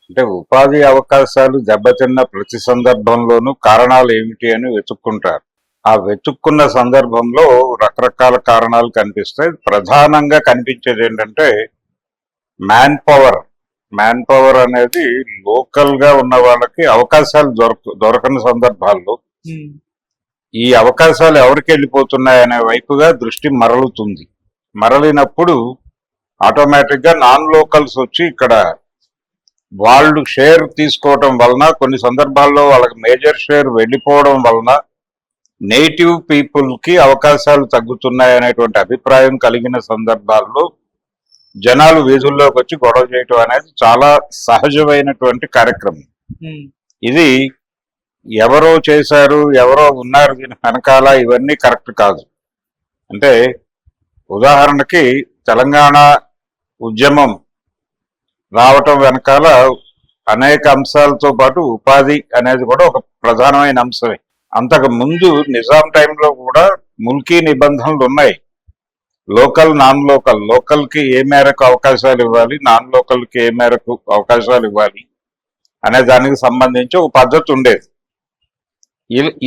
అంటే ఉపాధి అవకాశాలు దెబ్బతిన్న ప్రతి సందర్భంలోనూ కారణాలు ఏమిటి అని వెతుక్కుంటారు. ఆ వెతుక్కున్న సందర్భంలో రకరకాల కారణాలు కనిపిస్తాయి. ప్రధానంగా కనిపించేది ఏంటంటే మ్యాన్ పవర్. మ్యాన్ పవర్ అనేది లోకల్ గా ఉన్న వాళ్ళకి అవకాశాలు దొరకని సందర్భాల్లో ఈ అవకాశాలు ఎవరికి వెళ్ళిపోతున్నాయనే వైపుగా దృష్టి మరలుతుంది. మరలినప్పుడు ఆటోమేటిక్ గా నాన్ లోకల్స్ వచ్చి ఇక్కడ వాళ్ళు షేర్ తీసుకోవడం వలన, కొన్ని సందర్భాల్లో వాళ్ళకి మేజర్ షేర్ వెళ్ళిపోవడం వలన నేటివ్ పీపుల్ కి అవకాశాలు తగ్గుతున్నాయనేటువంటి అభిప్రాయం కలిగిన సందర్భాల్లో జనాలు వీధుల్లోకి వచ్చి గొడవ చేయటం అనేది చాలా సహజమైనటువంటి కార్యక్రమం. ఇది ఎవరో చేశారు, ఎవరో ఉన్నారు దీని వెనకాల, ఇవన్నీ కరెక్ట్ కాదు. అంటే ఉదాహరణకి తెలంగాణ ఉద్యమం రావటం వెనకాల అనేక అంశాలతో పాటు ఉపాధి అనేది కూడా ఒక ప్రధానమైన అంశమే. అంతకు ముందు నిజాం టైంలో కూడా ముల్కీ నిబంధనలు ఉన్నాయి. Local, non local. లోకల్ కి ఏ మేరకు అవకాశాలు ఇవ్వాలి, నాన్ లోకల్ కి ఏ మేరకు అవకాశాలు ఇవ్వాలి అనే దానికి సంబంధించి ఒక పద్ధతి ఉండేది.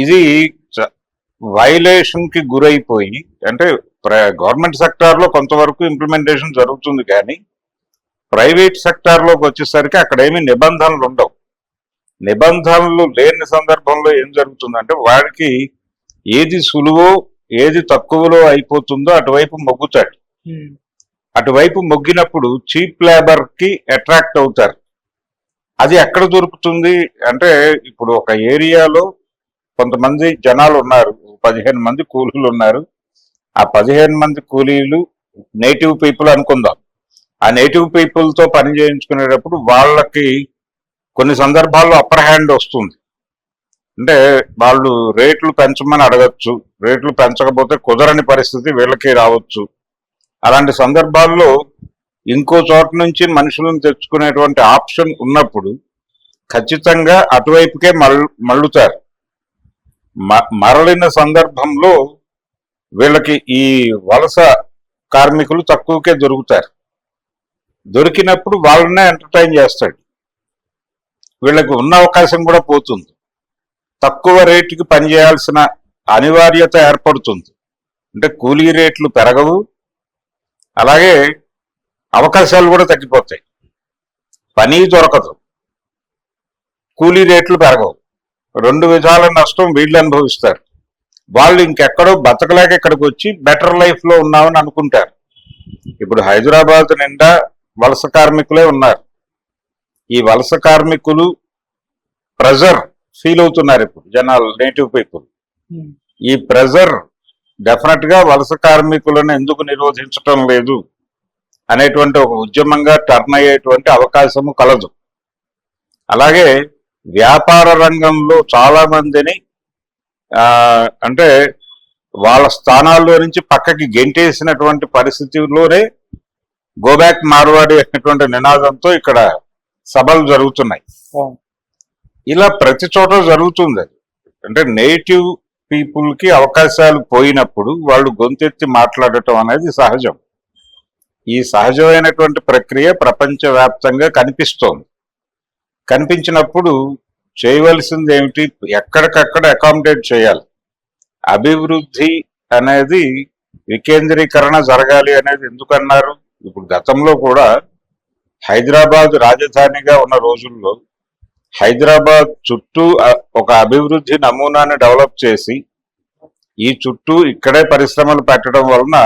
ఇది వైలేషన్ కి గురైపోయి, అంటే గవర్నమెంట్ సెక్టార్ లో కొంతవరకు ఇంప్లిమెంటేషన్ జరుగుతుంది, కానీ ప్రైవేట్ సెక్టార్ లోకి వచ్చేసరికి అక్కడ ఏమి నిబంధనలు ఉండవు. నిబంధనలు లేని సందర్భంలో ఏం జరుగుతుందంటే వాడికి ఏది సులువో ఏది తక్కువలో అయిపోతుందో అటువైపు మొగ్గుతాడు. అటువైపు మొగ్గినప్పుడు చీప్ లేబర్ కి అట్రాక్ట్ అవుతారు. అది ఎక్కడ దొరుకుతుంది అంటే, ఇప్పుడు ఒక ఏరియాలో కొంతమంది జనాలు ఉన్నారు, 15 మంది కూలీలు ఉన్నారు. ఆ 15 మంది కూలీలు నేటివ్ పీపుల్ అనుకుందాం. ఆ నేటివ్ పీపుల్ తో పని చేయించుకునేటప్పుడు వాళ్ళకి కొన్ని సందర్భాల్లో అప్పర్ హ్యాండ్ వస్తుంది. అంటే వాళ్ళు రేట్లు పెంచమని అడగచ్చు, రేట్లు పెంచకపోతే కుదరని పరిస్థితి వీళ్ళకి రావచ్చు. అలాంటి సందర్భాల్లో ఇంకో చోట నుంచి మనుషులను తెచ్చుకునేటువంటి ఆప్షన్ ఉన్నప్పుడు ఖచ్చితంగా అటువైపుకే మళ్ళుతారు. మరలిన సందర్భంలో వీళ్ళకి ఈ వలస కార్మికులు తక్కువకే దొరుకుతారు. దొరికినప్పుడు వాళ్ళనే ఎంటర్టైన్ చేస్తాడు. వీళ్ళకి ఉన్న అవకాశం కూడా పోతుంది. తక్కువ రేటుకి పనిచేయాల్సిన అనివార్యత ఏర్పడుతుంది. అంటే కూలీ రేట్లు పెరగవు, అలాగే అవకాశాలు కూడా తగ్గిపోతాయి. పని దొరకదు, కూలీ రేట్లు పెరగవు. 2 విధాల నష్టం వీళ్ళు అనుభవిస్తారు. వాళ్ళు ఇంకెక్కడో బతకలేక ఇక్కడికి వచ్చి బెటర్ లైఫ్ లో ఉన్నామని అనుకుంటారు. ఇప్పుడు హైదరాబాద్ నిండా వలస కార్మికులే ఉన్నారు. ఈ వలస కార్మికులు ప్రెజర్ ఫీల్ అవుతున్నారు ఇప్పుడు జనాలు, నేటివ్ పీపుల్. ఈ ప్రెజర్ డెఫినెట్ గా వలస కార్మికులను ఎందుకు నిరోధించటం లేదు అనేటువంటి ఒక ఉద్యమంగా టర్న్ అయ్యేటువంటి అవకాశము కలదు. అలాగే వ్యాపార రంగంలో చాలా మందిని అంటే వాళ్ళ స్థానాల్లో నుంచి పక్కకి గెంటేసినటువంటి పరిస్థితిలోనే గోబ్యాక్ మార్వాడి అనేటువంటి నినాదంతో ఇక్కడ సభలు జరుగుతున్నాయి. ఇలా ప్రతి చోట జరుగుతుంది. అంటే నేటివ్ పీపుల్ కి అవకాశాలు పోయినప్పుడు వాళ్ళు గొంతెత్తి మాట్లాడటం అనేది సహజం. ఈ సహజమైనటువంటి ప్రక్రియ ప్రపంచవ్యాప్తంగా కనిపిస్తోంది. కనిపించినప్పుడు చేయవలసింది ఏమిటి? ఎక్కడికక్కడ అకామిడేట్ చేయాలి. అభివృద్ధి అనేది వికేంద్రీకరణ జరగాలి అనేది ఎందుకన్నారు? ఇప్పుడు గతంలో కూడా హైదరాబాద్ రాజధానిగా ఉన్న రోజుల్లో హైదరాబాద్ చుట్టూ ఒక అభివృద్ధి నమూనాని డెవలప్ చేసి ఈ చుట్టూ ఇక్కడే పరిశ్రమలు పెట్టడం వలన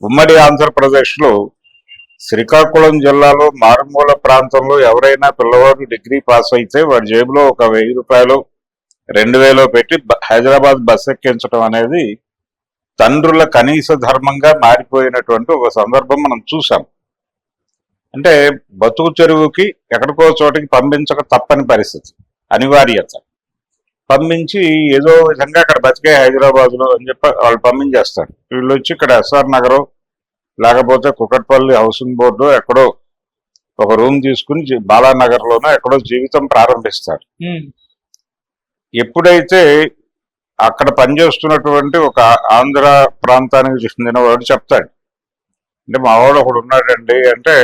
ఉమ్మడి ఆంధ్రప్రదేశ్ లో శ్రీకాకుళం జిల్లాలో మారుమూల ప్రాంతంలో ఎవరైనా పిల్లవాడు డిగ్రీ పాస్ అయితే వాడి జేబులో ఒక 1000 రూపాయలు 2000 పెట్టి హైదరాబాద్ బస్ ఎక్కించడం అనేది తండ్రుల కనీస ధర్మంగా మారిపోయినటువంటి ఒక సందర్భం మనం చూసాం. అంటే బతుకు చెరువుకి ఎక్కడికో చోటికి పంపించక తప్పని పరిస్థితి, అనివార్యత. పంపించి ఏదో విధంగా అక్కడ బతికే హైదరాబాద్ లో అని చెప్పి వాళ్ళు పంపించేస్తారు. వీళ్ళు వచ్చి ఇక్కడ ఎస్ఆర్ నగర్ లేకపోతే కుకట్పల్లి హౌసింగ్ బోర్డు ఎక్కడో ఒక రూమ్ తీసుకుని బాలానగర్ లోనో ఎక్కడో జీవితం ప్రారంభిస్తారు. ఎప్పుడైతే అక్కడ పనిచేస్తున్నటువంటి ఒక ఆంధ్ర ప్రాంతానికి చెందిన వాడు చెప్తాడు, అంటే మా వాడు ఒకడు ఉన్నాడండి అంటే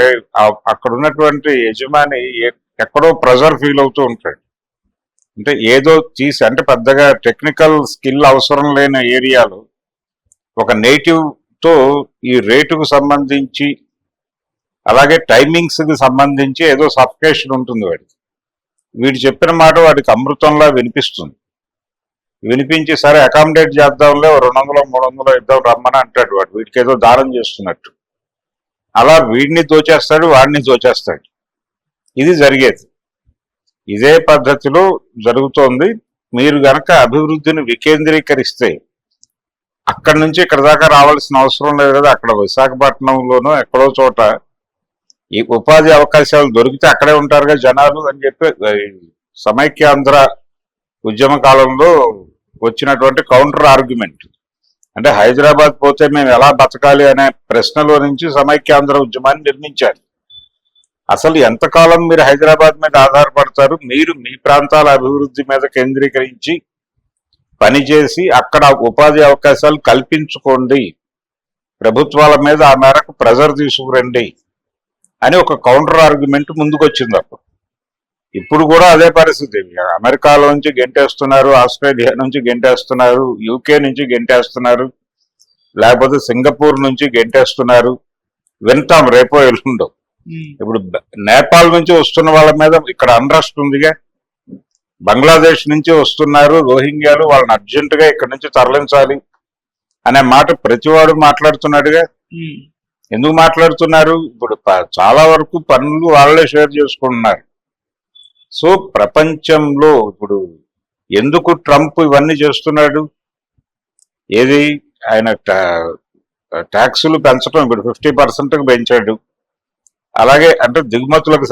అక్కడ ఉన్నటువంటి యజమాని ఎక్కడో ప్రెజర్ ఫీల్ అవుతూ ఉంటాడు. అంటే ఏదో తీసి, అంటే పెద్దగా టెక్నికల్ స్కిల్ అవసరం లేని ఏరియాలో ఒక నేటివ్ తో ఈ రేటుకు సంబంధించి అలాగే టైమింగ్స్ కి సంబంధించి ఏదో సఫికేషన్ ఉంటుంది వాడికి. వీడు చెప్పిన మాట వాడికి అమృతంలా వినిపిస్తుంది. వినిపించి సరే అకామిడేట్ చేద్దాంలే, 200 300 ఇద్దాం రమ్మని అంటాడు వాడు, వీడికి ఏదో దానం చేస్తున్నట్టు. అలా వీడిని దోచేస్తాడు, వాడిని దోచేస్తాడు. ఇది జరిగేది. ఇదే పద్ధతిలో జరుగుతోంది. మీరు గనక అభివృద్ధిని వికేంద్రీకరిస్తే అక్కడి నుంచి ఇక్కడ దాకా రావాల్సిన అవసరం లేదు కదా. అక్కడ విశాఖపట్నంలోనూ ఎక్కడో చోట ఈ ఉపాధి అవకాశాలు దొరికితే అక్కడే ఉంటారుగా జనాలు అని చెప్పి సమైక్యాంధ్ర ఉద్యమ కాలంలో వచ్చినటువంటి కౌంటర్ ఆర్గ్యుమెంట్. అంటే హైదరాబాద్ పోతే మేము ఎలా బతకాలి అనే ప్రశ్నలో నుంచి సమైక్యాంధ్ర ఉద్యమాన్ని నిర్మించారు. అసలు ఎంతకాలం మీరు హైదరాబాద్ మీద ఆధారపడతారు? మీరు మీ ప్రాంతాల అభివృద్ధి మీద కేంద్రీకరించి పనిచేసి అక్కడ ఉపాధి అవకాశాలు కల్పించుకోండి, ప్రభుత్వాల మీద ఆ మేరకు ప్రెజర్ తీసుకురండి అని ఒక కౌంటర్ ఆర్గ్యుమెంట్ ముందుకు వచ్చింది అప్పుడు. ఇప్పుడు కూడా అదే పరిస్థితి. అమెరికాలో నుంచి గెంటేస్తున్నారు, ఆస్ట్రేలియా నుంచి గెంటేస్తున్నారు, యూకే నుంచి గెంటేస్తున్నారు, లేకపోతే సింగపూర్ నుంచి గెంటేస్తున్నారు. వింటాం రేపో ఎల్లుండో. ఇప్పుడు నేపాల్ నుంచి వస్తున్న వాళ్ళ మీద ఇక్కడ అన్రెస్ట్ ఉందిగా. బంగ్లాదేశ్ నుంచి వస్తున్నారు రోహింగ్యాలు, వాళ్ళని అర్జెంటుగా ఇక్కడ నుంచి తరలించాలి అనే మాట ప్రతివాడు మాట్లాడుతున్నాడుగా. ఎందుకు మాట్లాడుతున్నారు? ఇప్పుడు చాలా వరకు పనులు వాళ్ళే షేర్ చేసుకుంటున్నారు. సో ప్రపంచంలో ఇప్పుడు ఎందుకు ట్రంప్ ఇవన్నీ చేస్తున్నాడు? ఏది ఆయన ట్యాక్సులు పెంచడం ఇప్పుడు 50% పెంచాడు. అలాగే అంటే దిగుమతులకు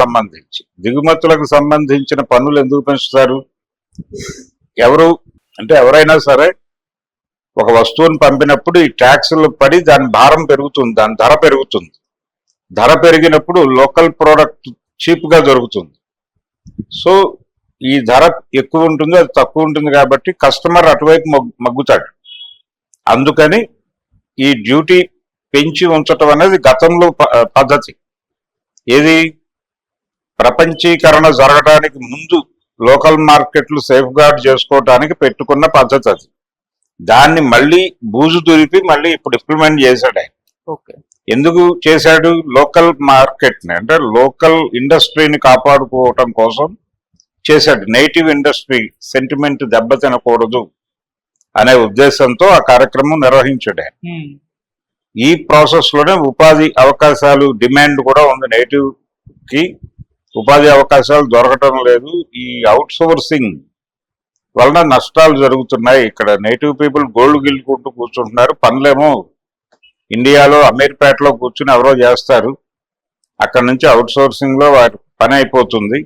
సంబంధించిన పన్నులు ఎందుకు పెంచుతారు? ఎవరైనా సరే ఒక వస్తువుని పంపినప్పుడు ఈ ట్యాక్సులు పడి దాని భారం పెరుగుతుంది, దాని ధర పెరుగుతుంది. ధర పెరిగినప్పుడు లోకల్ ప్రోడక్ట్ చీప్ గా దొరుకుతుంది. సో ఈ ధర ఎక్కువ ఉంటుంది, అది తక్కువ ఉంటుంది కాబట్టి కస్టమర్ అటువైపు మగ్గుతాడు. అందుకని ఈ డ్యూటీ పెంచి ఉంచటం అనేది గతంలో పద్ధతి. ఏది ప్రపంచీకరణ జరగడానికి ముందు లోకల్ మార్కెట్లు సేఫ్ గార్డ్ చేసుకోవడానికి పెట్టుకున్న పద్ధతి అది. దాన్ని మళ్ళీ బూజు దురిపి మళ్ళీ ఇప్పుడు ఇంప్లిమెంట్ చేశాడు ఆయన. ఎందుకు చేశాడు? లోకల్ మార్కెట్ ని, అంటే లోకల్ ఇండస్ట్రీని కాపాడుకోవటం కోసం చేశాడు. నేటివ్ ఇండస్ట్రీ సెంటిమెంట్ దెబ్బతినకూడదు అనే ఉద్దేశంతో ఆ కార్యక్రమం నిర్వహించాడు ఆయన. ఈ ప్రాసెస్ లోనే ఉపాధి అవకాశాలు డిమాండ్ కూడా ఉంది. నేటివ్ కి ఉపాధి అవకాశాలు దొరకటం లేదు. ఈ అవుట్ సోర్సింగ్ వలన నష్టాలు జరుగుతున్నాయి. ఇక్కడ నేటివ్ పీపుల్ గోల్డ్ గిల్లుకుంటూ కూర్చుంటున్నారు. పనులేమో ఇండియాలో అమీర్పేటలో కూర్చుని ఎవరో చేస్తారు. అక్కడ నుంచి అవుట్ సోర్సింగ్ లో వాటి పని అయిపోతుంది.